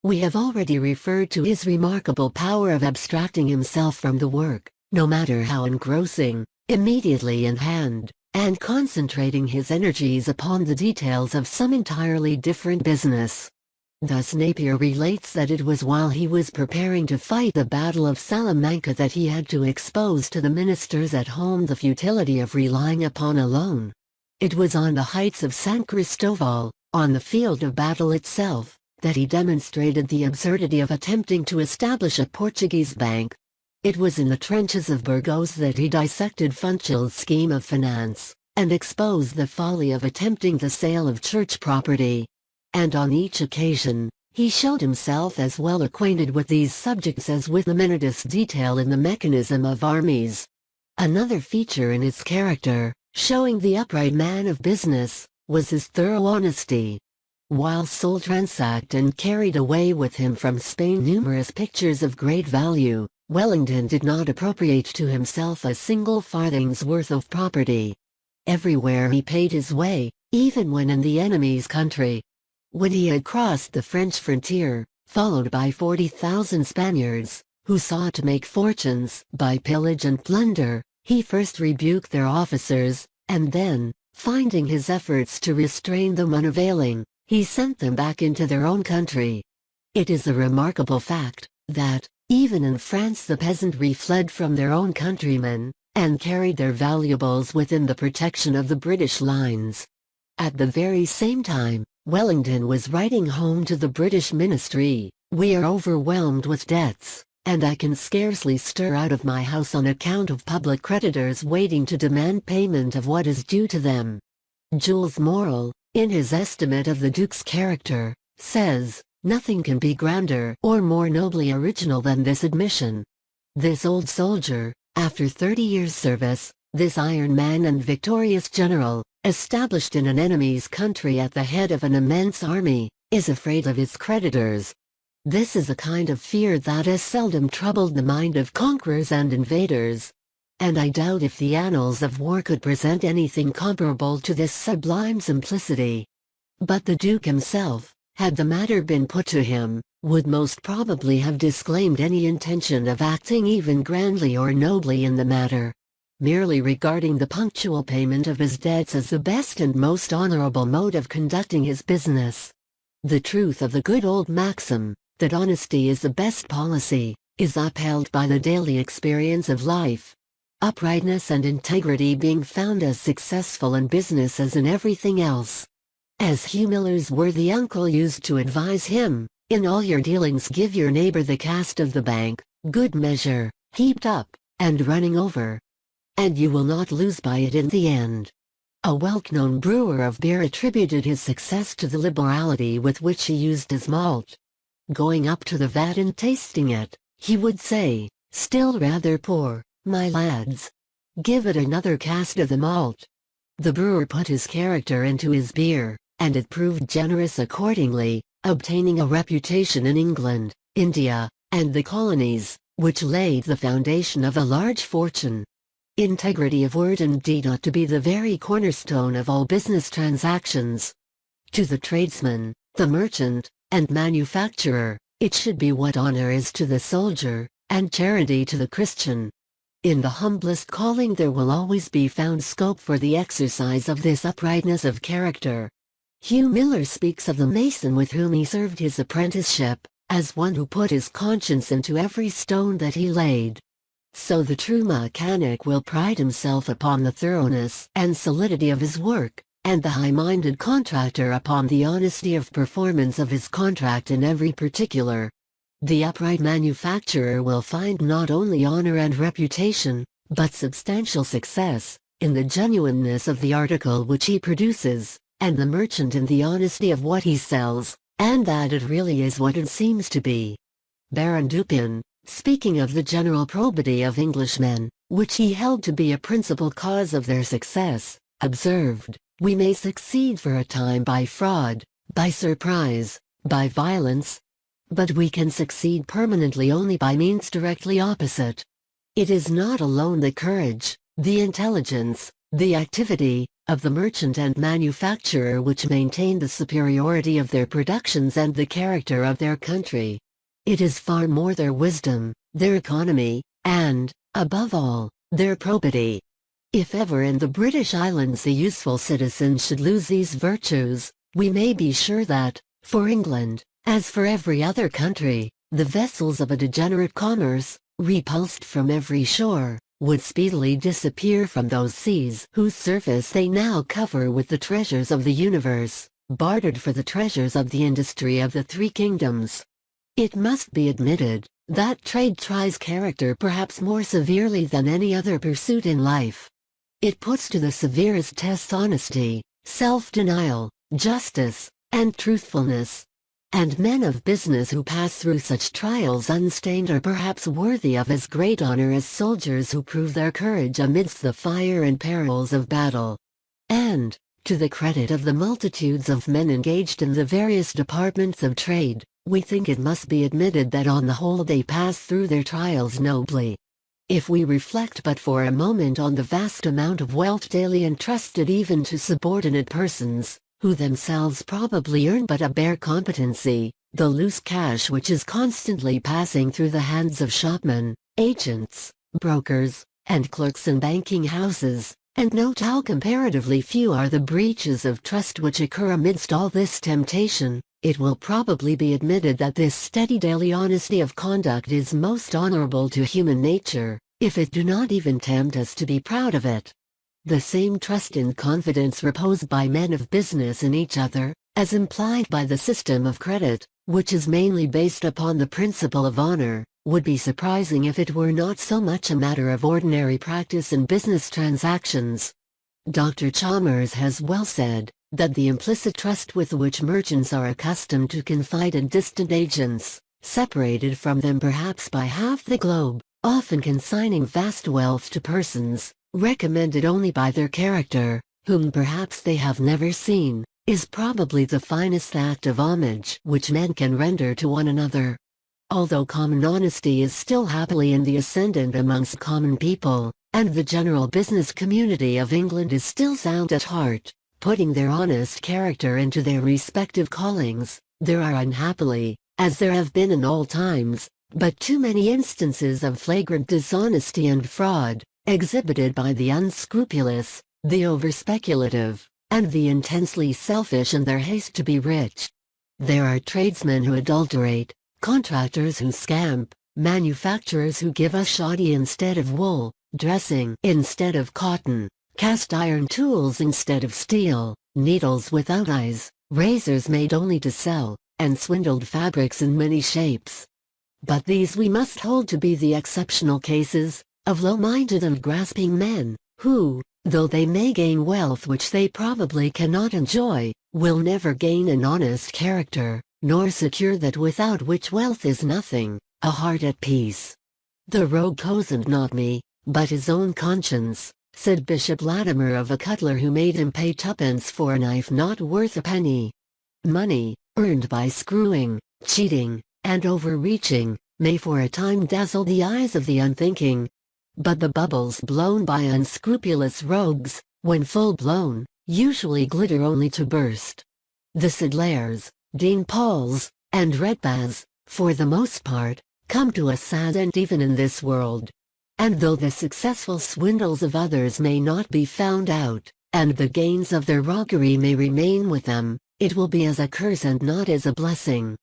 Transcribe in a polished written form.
We have already referred to his remarkable power of abstracting himself from the work, no matter how engrossing, immediately in hand, and concentrating his energies upon the details of some entirely different business. Thus Napier relates that it was while he was preparing to fight the Battle of Salamanca that he had to expose to the ministers at home the futility of relying upon a loan. It was on the heights of San Cristobal, on the field of battle itself, that he demonstrated the absurdity of attempting to establish a Portuguese bank. It was in the trenches of Burgos that he dissected Funchal's scheme of finance, and exposed the folly of attempting the sale of church property. And on each occasion, he showed himself as well acquainted with these subjects as with the minutest detail in the mechanism of armies. Another feature in his character, showing the upright man of business, was his thorough honesty. While Soult ransacked and carried away with him from Spain numerous pictures of great value, Wellington did not appropriate to himself a single farthing's worth of property. Everywhere he paid his way, even when in the enemy's country. When he had crossed the French frontier, followed by 40,000 Spaniards, who sought to make fortunes by pillage and plunder, he first rebuked their officers, and then, finding his efforts to restrain them unavailing, he sent them back into their own country. It is a remarkable fact, that, even in France the peasantry fled from their own countrymen, and carried their valuables within the protection of the British lines. At the very same time, Wellington was writing home to the British ministry, "We are overwhelmed with debts, and I can scarcely stir out of my house on account of public creditors waiting to demand payment of what is due to them." Jules Morel, in his estimate of the Duke's character, says, "Nothing can be grander or more nobly original than this admission. This old soldier, after 30 years' service, this iron man and victorious general, established in an enemy's country at the head of an immense army, is afraid of his creditors. This is a kind of fear that has seldom troubled the mind of conquerors and invaders. And I doubt if the annals of war could present anything comparable to this sublime simplicity. But the Duke himself, had the matter been put to him, would most probably have disclaimed any intention of acting even grandly or nobly in the matter, merely regarding the punctual payment of his debts as the best and most honorable mode of conducting his business. The truth of the good old maxim, that honesty is the best policy, is upheld by the daily experience of life. Uprightness and integrity being found as successful in business as in everything else. As Hugh Miller's worthy uncle used to advise him, "In all your dealings give your neighbor the cast of the bank, good measure, heaped up, and running over. And you will not lose by it in the end." A well-known brewer of beer attributed his success to the liberality with which he used his malt. Going up to the vat and tasting it, he would say, "Still rather poor, my lads. Give it another cast of the malt." The brewer put his character into his beer, and it proved generous accordingly, obtaining a reputation in England, India, and the colonies, which laid the foundation of a large fortune. Integrity of word and deed ought to be the very cornerstone of all business transactions. To the tradesman, the merchant, and manufacturer, it should be what honor is to the soldier, and charity to the Christian. In the humblest calling there will always be found scope for the exercise of this uprightness of character. Hugh Miller speaks of the mason with whom he served his apprenticeship, as one who put his conscience into every stone that he laid. So the true mechanic will pride himself upon the thoroughness and solidity of his work, and the high-minded contractor upon the honesty of performance of his contract in every particular. The upright manufacturer will find not only honor and reputation, but substantial success, in the genuineness of the article which he produces, and the merchant in the honesty of what he sells, and that it really is what it seems to be. Baron Dupin, speaking of the general probity of Englishmen, which he held to be a principal cause of their success, observed, "We may succeed for a time by fraud, by surprise, by violence, but we can succeed permanently only by means directly opposite. It is not alone the courage, the intelligence, the activity of the merchant and manufacturer which maintain the superiority of their productions and the character of their country. It is far more their wisdom, their economy, and, above all, their probity. If ever in the British Islands a useful citizen should lose these virtues, we may be sure that, for England, as for every other country, the vessels of a degenerate commerce, repulsed from every shore, would speedily disappear from those seas whose surface they now cover with the treasures of the universe, bartered for the treasures of the industry of the three kingdoms. It must be admitted that trade tries character perhaps more severely than any other pursuit in life. It puts to the severest tests honesty, self-denial, justice, and truthfulness. And men of business who pass through such trials unstained are perhaps worthy of as great honor as soldiers who prove their courage amidst the fire and perils of battle. And, to the credit of the multitudes of men engaged in the various departments of trade, we think it must be admitted that on the whole they pass through their trials nobly. If we reflect but for a moment on the vast amount of wealth daily entrusted even to subordinate persons, who themselves probably earn but a bare competency, the loose cash which is constantly passing through the hands of shopmen, agents, brokers, and clerks in banking houses, and note how comparatively few are the breaches of trust which occur amidst all this temptation, it will probably be admitted that this steady daily honesty of conduct is most honorable to human nature, if it do not even tempt us to be proud of it. The same trust and confidence reposed by men of business in each other, as implied by the system of credit, which is mainly based upon the principle of honor, would be surprising if it were not so much a matter of ordinary practice in business transactions. Dr. Chalmers has well said, that the implicit trust with which merchants are accustomed to confide in distant agents, separated from them perhaps by half the globe, often consigning vast wealth to persons, recommended only by their character, whom perhaps they have never seen, is probably the finest act of homage which men can render to one another. Although common honesty is still happily in the ascendant amongst common people, and the general business community of England is still sound at heart, putting their honest character into their respective callings, there are unhappily, as there have been in all times, but too many instances of flagrant dishonesty and fraud, exhibited by the unscrupulous, the over-speculative, and the intensely selfish in their haste to be rich. There are tradesmen who adulterate, contractors who scamp, manufacturers who give us shoddy instead of wool, dressing instead of cotton, cast iron tools instead of steel, needles without eyes, razors made only to sell, and swindled fabrics in many shapes. But these we must hold to be the exceptional cases, of low-minded and grasping men, who, though they may gain wealth which they probably cannot enjoy, will never gain an honest character, nor secure that without which wealth is nothing, a heart at peace. The rogue cozened not me, but his own conscience, said Bishop Latimer of a cutler who made him pay twopence for a knife not worth a penny. Money, earned by screwing, cheating, and overreaching, may for a time dazzle the eyes of the unthinking. But the bubbles blown by unscrupulous rogues, when full blown, usually glitter only to burst. The Sadlairs, Dean Pauls, and Redpaths, for the most part, come to a sad end even in this world. And though the successful swindles of others may not be found out, and the gains of their roguery may remain with them, it will be as a curse and not as a blessing.